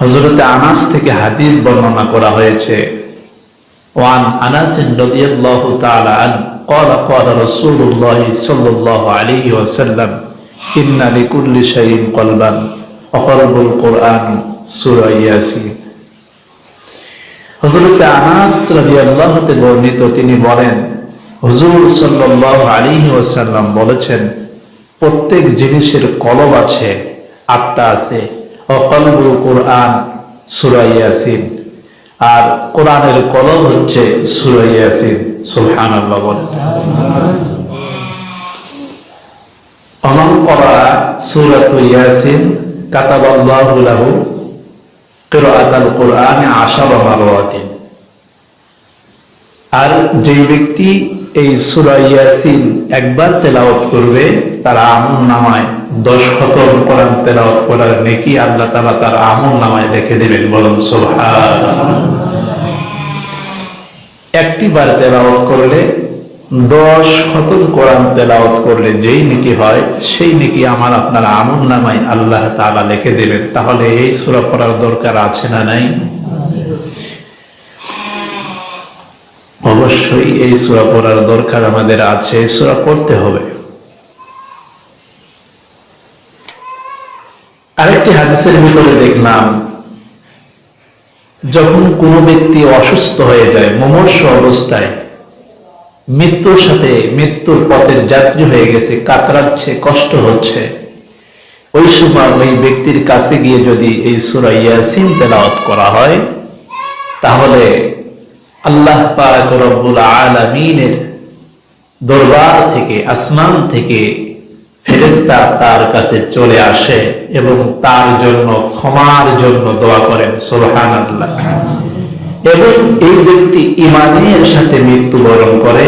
হযরত আনাস থেকে হাদিস বর্ণনা করা হয়েছে, ওয়ান আনাস রাদিয়াল্লাহু তাআলা আন قال قال رسول الله صلى الله عليه وسلم إن لكل شيء قلبا وقلب القرآن সূরা ইয়াসিন। হযরত আনাস রাদিয়াল্লাহু তাআলা বর্ণিত, তিনি বলেন হুজুর সাল্লাল্লাহু আলাইহি ওয়াসাল্লাম বলেছেন, প্রত্যেক জিনিসের কলব আছে, আত্মা আছে। কলবুল কোরআন সূরা ইয়াসিন, আর কোরআনের কলব হচ্ছে সূরা ইয়াসিন। সুবহানাল্লাহ বলেন। মান ক্বারা সূরাতু ইয়াসিন কাতাবাল্লাহু লাহু কিরাআতাল কোরআন 10 মাররাতিন। আর যে ব্যক্তি এই সূরা ইয়াসিন একবার তেলাওয়াত করবে, তার আমলনামায় 10 খতম কোরআন তেলাওয়াত করার নেকি আল্লাহ তাআলা তার আমলনামায় লিখে দিবেন। বলুন সুবহানাল্লাহ। একটি বার তেলাওয়াত করলে, 10 খতম কোরআন তেলাওয়াত করলে যেই নেকি হয়, সেই নেকি আমার আপনার আমলনামায় আল্লাহ তাআলা লিখে দিবেন। তাহলে এই সূরা পড়ার দরকার আছে না নাই? অবশ্যই এই সূরা পড়ার দরকার আমাদের আছে, এই সূরা পড়তে হবে। আরেকটি হাদিসের ভিতরে দেখলাম, যখন কোনো ব্যক্তি অসুস্থ হয়ে যায়, মুমূর্ষু অবস্থায়, মৃত্যুর সাথে মৃত্যুর পথের যাত্রী হয়ে গেছে, কাতরাচ্ছে, কষ্ট হচ্ছে, ওই সময় ওই ব্যক্তির কাছে গিয়ে যদি এই সূরা ইয়াসিন তেলাওয়াত করা হয়, তাহলে আল্লাহ পাক রব্বুল আলামিনের দরবার থেকে, আসমান থেকে ফেরেশতা তার কাছে চলে আসে এবং তার জন্য ক্ষমার জন্য দোয়া করেন। সুবহানাল্লাহ। এবং এই ব্যক্তি ঈমানের সাথে মৃত্যুবরণ করে,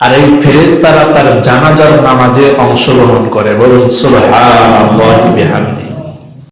আর এই ফেরেশতারা তার জানাজার নামাজে অংশগ্রহণ করে। বলুন সুবহানাল্লাহি ওয়া বিহামদিহি।